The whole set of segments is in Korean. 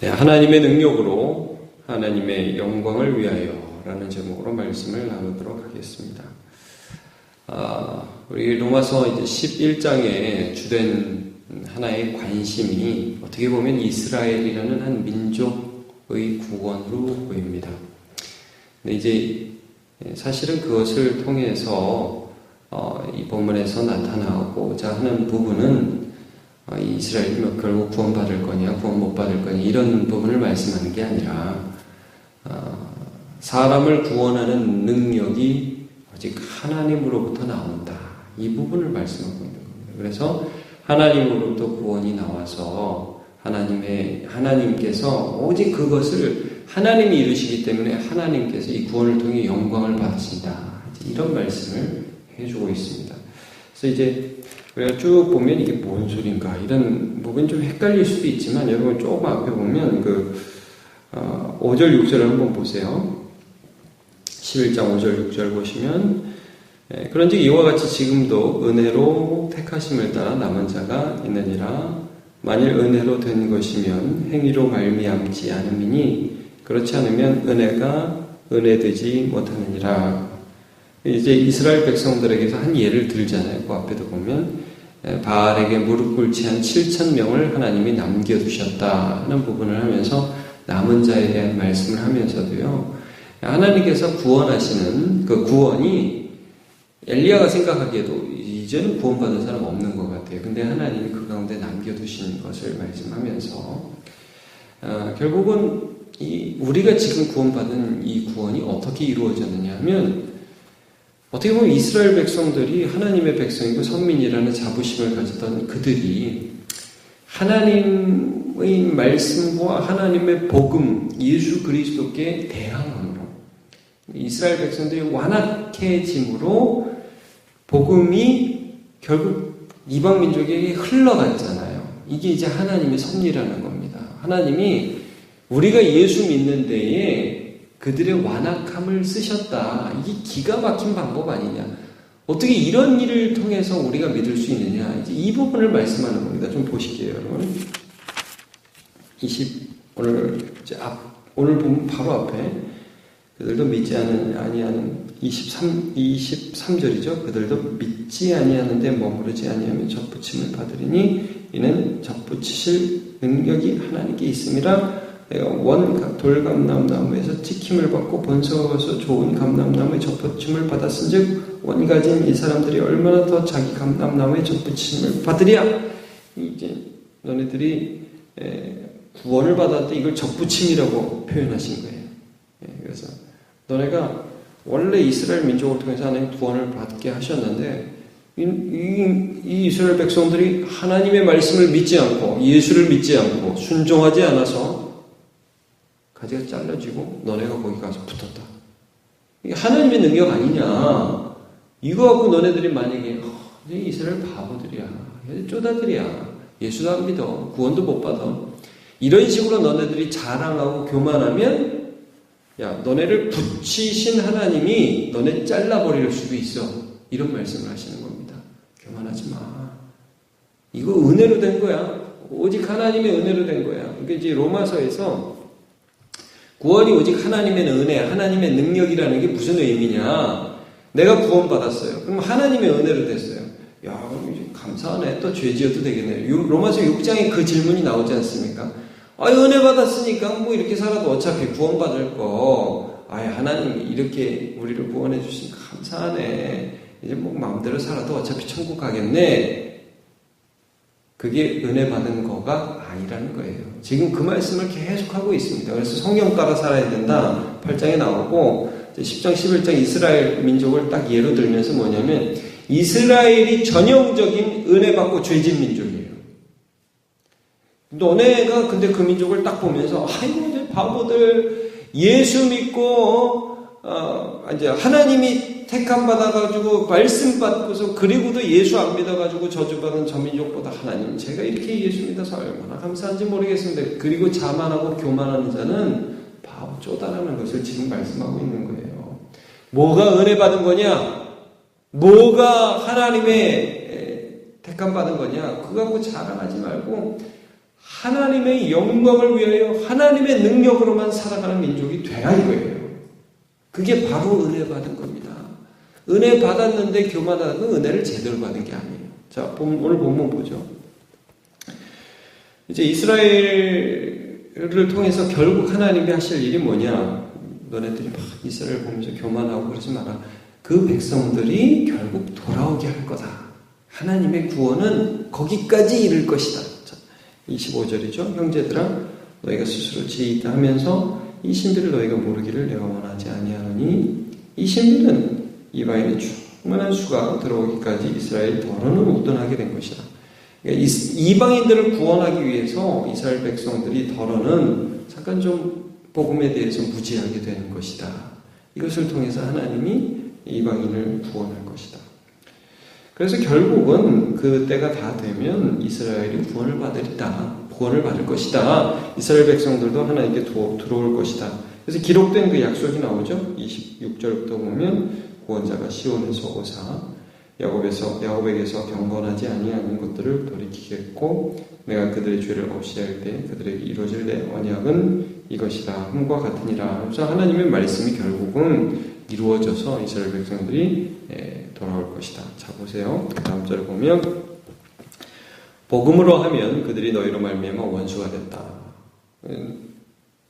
하나님의 능력으로 하나님의 영광을 위하여 라는 제목으로 말씀을 나누도록 하겠습니다. 우리 로마서 이제 11장에 주된 하나의 관심이 어떻게 보면 이스라엘이라는 한 민족의 구원으로 보입니다. 근데 이제 사실은 그것을 통해서 이 본문에서 나타나고자 하는 부분은 이스라엘이 결국 구원받을 거냐, 구원 못 받을 거냐, 이런 부분을 말씀하는 게 아니라, 사람을 구원하는 능력이 오직 하나님으로부터 나온다. 이 부분을 말씀하고 있는 겁니다. 그래서 하나님으로부터 구원이 나와서 하나님께서 오직 그것을 하나님이 이루시기 때문에 하나님께서 이 구원을 통해 영광을 받으신다. 이런 말씀을 해주고 있습니다. 그래서 이제 우리가 쭉 보면 이게 뭔 소린가 이런 부분이 좀 헷갈릴 수도 있지만 여러분 조금 앞에 보면 5절 6절을 한번 보세요. 11장 5절 6절 보시면 그런즉 이와 같이 지금도 은혜로 택하심을 따라 남은 자가 있느니라. 만일 은혜로 된 것이면 행위로 말미암지 않음이니 그렇지 않으면 은혜가 은혜되지 못하느니라. 이제 이스라엘 백성들에게서 한 예를 들잖아요. 그 앞에도 보면 바알에게 무릎 꿇지 한 7,000명을 하나님이 남겨두셨다는 부분을 하면서 남은 자에 대한 말씀을 하면서도요, 하나님께서 구원하시는 그 구원이 엘리야가 생각하기에도 이제는 구원받은 사람 없는 것 같아요. 근데 하나님이 그 가운데 남겨두신 것을 말씀하면서 결국은 우리가 지금 구원받은 이 구원이 어떻게 이루어졌느냐 하면 어떻게 보면 이스라엘 백성들이 하나님의 백성이고 선민이라는 자부심을 가졌던 그들이 하나님의 말씀과 하나님의 복음, 예수 그리스도께 대항함으로 이스라엘 백성들이 완악해짐으로 복음이 결국 이방 민족에게 흘러갔잖아요. 이게 이제 하나님의 섭리라는 겁니다. 하나님이 우리가 예수 믿는 데에 그들의 완악함을 쓰셨다. 이게 기가 막힌 방법 아니냐. 어떻게 이런 일을 통해서 우리가 믿을 수 있느냐. 이제 이 부분을 말씀하는 겁니다. 좀 보실게요, 여러분. 오늘 보면 바로 앞에 그들도 믿지 아니하는 23절이죠. 그들도 믿지 아니하는데 머무르지 아니하면 접붙임을 받으리니 이는 접붙이실 능력이 하나님께 있음이라. 내가 돌감람나무에서 찍힘을 받고 번성하고서 좋은 감람나무의 접붙임을 받았은즉 원가진 이 사람들이 얼마나 더 자기 감람나무의 접붙임을 받으랴. 이제 너네들이 구원을 받았는데 이걸 접붙임이라고 표현하신 거예요. 그래서 너네가 원래 이스라엘 민족을 통해서 하나님 구원을 받게 하셨는데 이 이스라엘 백성들이 하나님의 말씀을 믿지 않고 예수를 믿지 않고 순종하지 않아서 가지가 잘라지고 너네가 거기 가서 붙었다. 이게 하나님의 능력 아니냐. 이거 갖고 너네들이 만약에 이스라엘 바보들이야, 쪼다들이야, 예수도 안 믿어, 구원도 못 받아, 이런 식으로 너네들이 자랑하고 교만하면 야, 너네를 붙이신 하나님이 너네 잘라버릴 수도 있어. 이런 말씀을 하시는 겁니다. 교만하지 마. 이거 은혜로 된 거야. 오직 하나님의 은혜로 된 거야. 그러니까 이제 로마서에서 구원이 오직 하나님의 은혜, 하나님의 능력이라는 게 무슨 의미냐? 내가 구원받았어요. 그럼 하나님의 은혜로 됐어요. 야, 감사하네. 또 죄 지어도 되겠네. 로마서 6장에 그 질문이 나오지 않습니까? 은혜 받았으니까 뭐 이렇게 살아도 어차피 구원받을 거. 하나님이 이렇게 우리를 구원해 주시니까 감사하네. 이제 뭐 마음대로 살아도 어차피 천국 가겠네. 그게 은혜 받은 거가 아니라는 거예요. 지금 그 말씀을 계속하고 있습니다. 그래서 성령 따라 살아야 된다. 8장에 나오고 10장, 11장 이스라엘 민족을 딱 예로 들면서 뭐냐면 이스라엘이 전형적인 은혜 받고 죄진 민족이에요. 너네가 근데 그 민족을 딱 보면서 아이고 바보들 예수 믿고 이제 하나님이 택함 받아가지고 말씀 받고서 그리고도 예수 안 믿어가지고 저주받은 저 민족보다 하나님 제가 이렇게 예수 믿어서 얼마나 감사한지 모르겠습니다. 그리고 자만하고 교만하는 자는 바보 쪼다라는 것을 지금 말씀하고 있는 거예요. 뭐가 은혜 받은 거냐? 뭐가 하나님의 택함 받은 거냐? 그거 갖고 자랑하지 말고 하나님의 영광을 위하여 하나님의 능력으로만 살아가는 민족이 되라 이거예요. 그게 바로 은혜 받은 겁니다. 은혜 받았는데 교만하다는 건 은혜를 제대로 받은 게 아니에요. 자, 오늘 본문 보죠. 이제 이스라엘을 통해서 결국 하나님이 하실 일이 뭐냐? 너네들이 막 이스라엘 보면서 교만하고 그러지 마라. 그 백성들이 결국 돌아오게 할 거다. 하나님의 구원은 거기까지 이를 것이다. 자, 25절이죠. 형제들아 너희가 스스로 지혜있다 하면서 이 신비를 너희가 모르기를 내가 원하지 아니하노니 이 신비는 이방인의 충만한 수가 들어오기까지 이스라엘 더러는 우둔하게 된 것이다. 그러니까 이방인들을 구원하기 위해서 이스라엘 백성들이 더러는 잠깐 좀 복음에 대해서 무지하게 되는 것이다. 이것을 통해서 하나님이 이방인을 구원할 것이다. 그래서 결국은 그 때가 다 되면 이스라엘이 구원을 받을 것이다. 이스라엘 백성들도 하나님께 들어올 것이다. 그래서 기록된 그 약속이 나오죠. 26절부터 보면 구원자가 시온에서 오사 야곱에게서 경건하지 아니하는 것들을 돌이키겠고 내가 그들의 죄를 없이 할 때 그들에게 이루어질 내 언약은 이것이라 함과 같으니라. 그래서 하나님의 말씀이 결국은 이루어져서 이스라엘 백성들이 돌아올 것이다. 자 보세요. 다음 절을 보면 복음으로 하면 그들이 너희로 말미암아 원수가 됐다.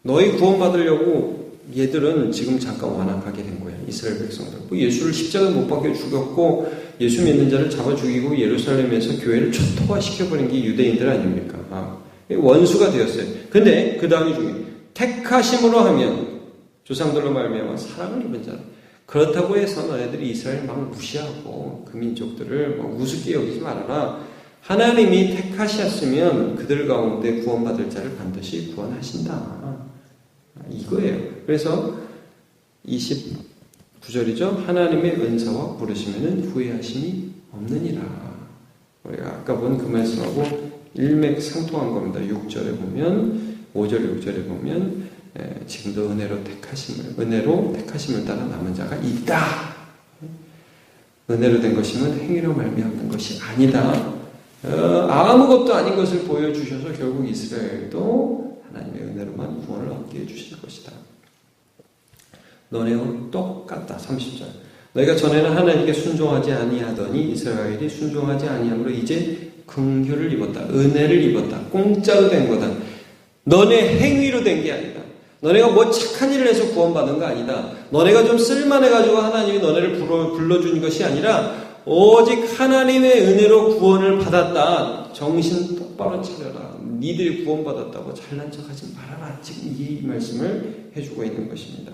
너희 구원받으려고 얘들은 지금 잠깐 완악하게 된 거야. 이스라엘 백성들. 예수를 십자가에 못 박혀 죽였고 예수 믿는 자를 잡아 죽이고 예루살렘에서 교회를 초토화시켜버린 게 유대인들 아닙니까? 원수가 되었어요. 근데 그 다음이 중요해요. 택하심으로 하면 조상들로 말미암아 사랑을 입은 자라. 그렇다고 해서 너희들이 이스라엘 막 무시하고 그 민족들을 막 우습게 여기지 말아라. 하나님이 택하셨으면 그들 가운데 구원받을 자를 반드시 구원하신다. 이거예요. 그래서 29절이죠. 하나님의 은사와 부르시면 후회하심이 없느니라. 우리가 아까 본 그 말씀하고 일맥상통한 겁니다. 6절에 보면 5절 6절에 보면 지금도 은혜로 택하심을 따라 남은 자가 있다. 은혜로 된 것이면 행위로 말미암는 것이 아니다. 아무것도 아닌 것을 보여주셔서 결국 이스라엘도 하나님의 은혜로만 구원을 얻게 해주실 것이다. 너네와 똑같다. 30절. 너희가 전에는 하나님께 순종하지 아니하더니 이스라엘이 순종하지 아니함으로 이제 긍휼을 입었다. 은혜를 입었다. 공짜로 된 거다. 너네 행위로 된 게 아니다. 너네가 뭐 착한 일을 해서 구원받은 거 아니다. 너네가 좀 쓸만해가지고 하나님이 너네를 불러준 것이 아니라 오직 하나님의 은혜로 구원을 받았다. 정신 똑바로 차려라. 니들이 구원받았다고 잘난 척하지 말아라. 지금 이 말씀을 해주고 있는 것입니다.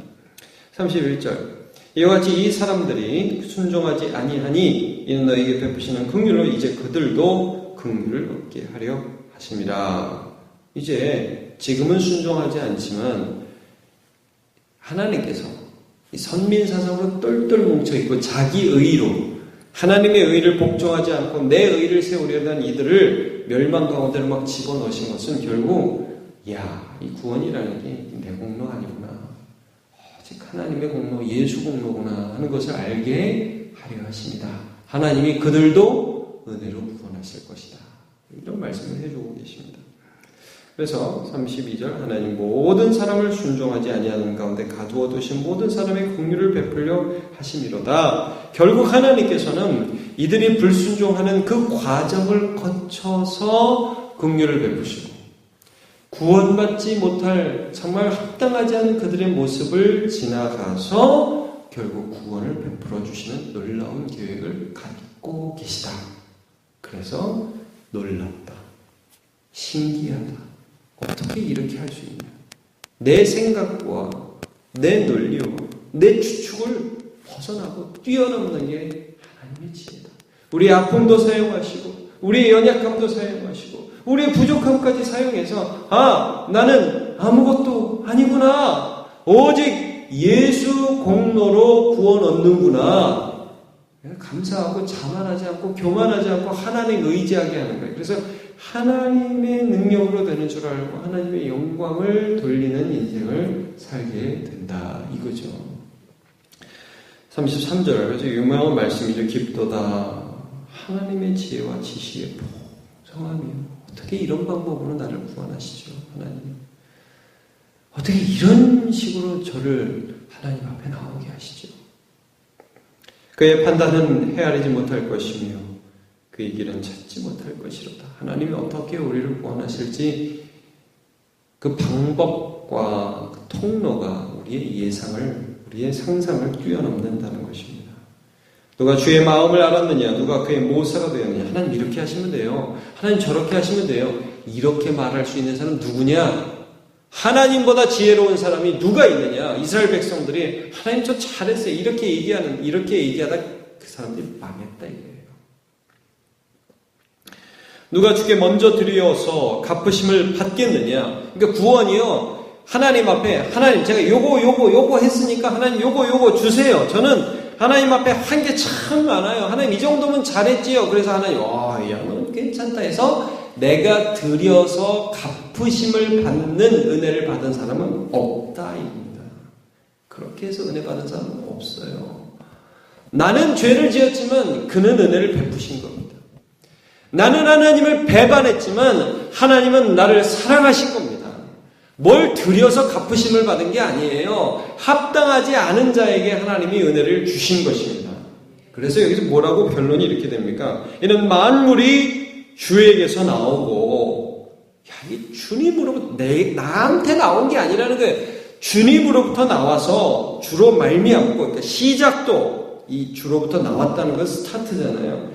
31절. 이와 같이 이 사람들이 순종하지 아니하니 이는 너에게 베푸시는 긍휼로 이제 그들도 긍휼을 얻게 하려 하심이라. 이제 지금은 순종하지 않지만 하나님께서 이 선민사상으로 똘똘 뭉쳐있고 자기 의로 하나님의 의를 복종하지 않고 내 의를 세우려던 이들을 멸망 가운데로 막 집어넣으신 것은 결국 이 구원이라는 게 내 공로 아니구나. 오직 하나님의 공로, 예수 공로구나 하는 것을 알게 하려 하십니다. 하나님이 그들도 은혜로 구원하실 것이다. 이런 말씀을 해주고 계십니다. 그래서 32절 하나님 모든 사람을 순종하지 아니하는 가운데 가두어 두신 모든 사람의 긍휼을 베풀려 하심이로다. 결국 하나님께서는 이들이 불순종하는 그 과정을 거쳐서 긍휼을 베푸시고 구원받지 못할 정말 합당하지 않은 그들의 모습을 지나가서 결국 구원을 베풀어 주시는 놀라운 계획을 갖고 계시다. 그래서 놀랍다. 신기하다. 어떻게 이렇게 할 수 있냐? 내 생각과 내 논리와 내 추측을 벗어나고 뛰어넘는 게 하나님의 지혜다. 우리의 아픔도 사용하시고 우리의 연약함도 사용하시고 우리의 부족함까지 사용해서 나는 아무것도 아니구나. 오직 예수 공로로 구원 얻는구나. 감사하고 자만하지 않고 교만하지 않고 하나님 의지하게 하는 거예요. 그래서 하나님의 능력으로 되는 줄 알고 하나님의 영광을 돌리는 인생을 살게 된다. 이거죠. 33절 아주 유명한 말씀이죠. 깊도다. 하나님의 지혜와 지식의 풍성함이요. 어떻게 이런 방법으로 나를 구원하시죠, 하나님? 어떻게 이런 식으로 저를 하나님 앞에 나오게 하시죠? 그의 판단은 헤아리지 못할 것이며 그의 길은 찾지 못할 것이로다. 하나님이 어떻게 우리를 구원하실지 그 방법과 그 통로가 우리의 예상을, 우리의 상상을 뛰어넘는다는 것입니다. 누가 주의 마음을 알았느냐? 누가 그의 모사가 되었느냐? 하나님 이렇게 하시면 돼요. 하나님 저렇게 하시면 돼요. 이렇게 말할 수 있는 사람 누구냐? 하나님보다 지혜로운 사람이 누가 있느냐? 이스라엘 백성들이 하나님 저 잘했어요. 이렇게 얘기하다 그 사람들이 망했다 이거예요. 누가 주께 먼저 드려서 갚으심을 받겠느냐? 그러니까 구원이요. 하나님 앞에 하나님 제가 요거 했으니까 하나님 요거 주세요. 저는 하나님 앞에 한 게 참 많아요. 하나님 이 정도면 잘했지요. 그래서 하나님 야 너 괜찮다 해서 내가 드려서 갚으심을 받는 은혜를 받은 사람은 없다입니다. 그렇게 해서 은혜 받은 사람은 없어요. 나는 죄를 지었지만 그는 은혜를 베푸신 겁니다. 나는 하나님을 배반했지만 하나님은 나를 사랑하신 겁니다. 뭘 드려서 갚으심을 받은 게 아니에요. 합당하지 않은 자에게 하나님이 은혜를 주신 것입니다. 그래서 여기서 뭐라고 결론이 이렇게 됩니까? 이는 만물이 주에게서 나오고, 이 주님으로부터 나한테 나온 게 아니라는 거예요. 주님으로부터 나와서 주로 말미암고, 그러니까 시작도 이 주로부터 나왔다는 건 스타트잖아요.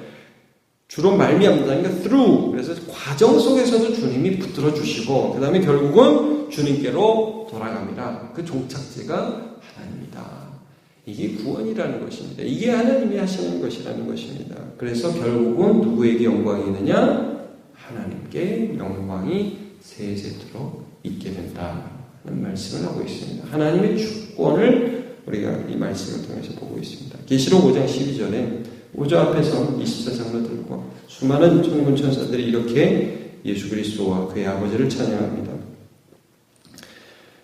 주로 말미암는다는 게 through. 그래서 과정 속에서도 주님이 붙들어 주시고, 그 다음에 결국은 주님께로 돌아갑니다. 그 종착지가 하나님이다. 이게 구원이라는 것입니다. 이게 하나님이 하시는 것이라는 것입니다. 그래서 결국은 누구에게 영광이 있느냐? 하나님께 영광이 세세토록 있게 된다는 말씀을 하고 있습니다. 하나님의 주권을 우리가 이 말씀을 통해서 보고 있습니다. 계시록 5장 12절에 우주 앞에서 24장로들과 수많은 천군 천사들이 이렇게 예수 그리스도와 그의 아버지를 찬양합니다.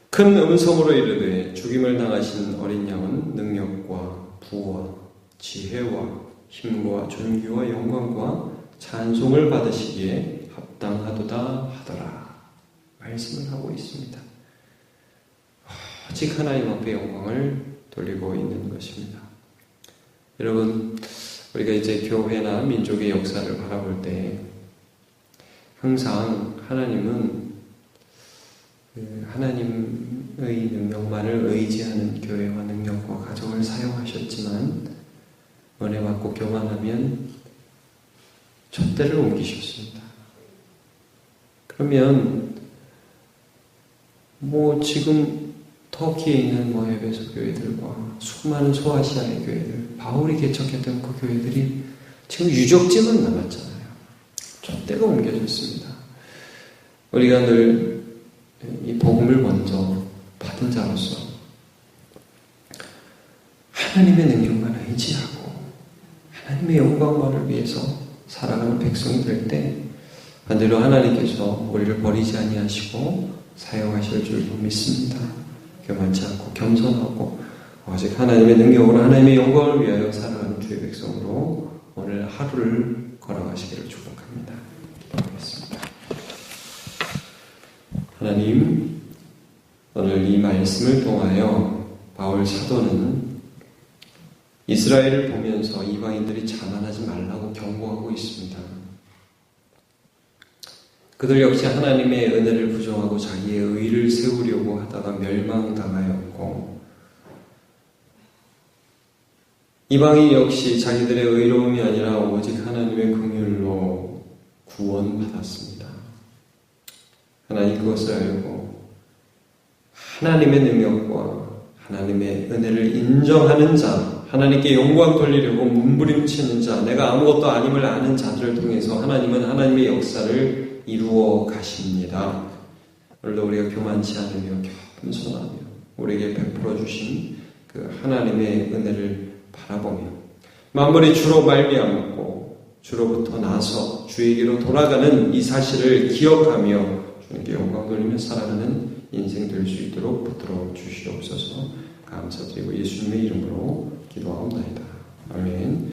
큰 음성으로 이르되 죽임을 당하신 어린 양은 능력과 부와 지혜와 힘과 존귀와 영광과 찬송을 받으시기에 합당하도다 하더라. 말씀을 하고 있습니다. 오직 하나님 앞에 영광을 돌리고 있는 것입니다. 여러분, 우리가 이제 교회나 민족의 역사를 바라볼 때 항상 하나님은 하나님의 능력만을 의지하는 교회와 능력과 가정을 사용하셨지만 은혜 받고 교만하면 촛대를 옮기셨습니다. 그러면 지금 터키에 있는 에베소 교회들과 수많은 소아시아의 교회들, 바울이 개척했던 그 교회들이 지금 유적지만 남았잖아요. 촛대가 옮겨졌습니다. 우리가 늘 이 복음을 먼저 받은 자로서 하나님의 능력만 의지하고 하나님의 영광만을 위해서 살아가는 백성이 될 때 반대로 하나님께서 우리를 버리지 아니하시고 사용하실 줄도 믿습니다. 교만치 않고 겸손하고 오직 하나님의 능력으로 하나님의 영광을 위하여 살아가는 주의 백성으로 오늘 하루를 걸어가시기를 축복합니다. 기도하겠습니다. 하나님, 오늘 이 말씀을 통하여 바울 사도는 이스라엘을 보면서 이방인들이 자만하지 말라고 경고하고 있습니다. 그들 역시 하나님의 은혜를 부정하고 자기의 의를 세우려고 하다가 멸망당하였고, 이방인 역시 자기들의 의로움이 아니라 오직 하나님의 긍휼로 구원받았습니다. 하나님 그것을 알고 하나님의 능력과 하나님의 은혜를 인정하는 자, 하나님께 영광 돌리려고 몸부림치는 자, 내가 아무것도 아님을 아는 자들을 통해서 하나님은 하나님의 역사를 이루어 가십니다. 오늘도 우리가 교만치 않으며 겸손하며 우리에게 베풀어 주신 그 하나님의 은혜를 바라보며 만물이 주로 말미암고 주로부터 나서 주에게로 돌아가는 이 사실을 기억하며 주님께 영광 돌리며 살아가는 인생 될 수 있도록 붙들어 주시옵소서. 감사드리고 예수님의 이름으로 기도하옵나이다. 아멘.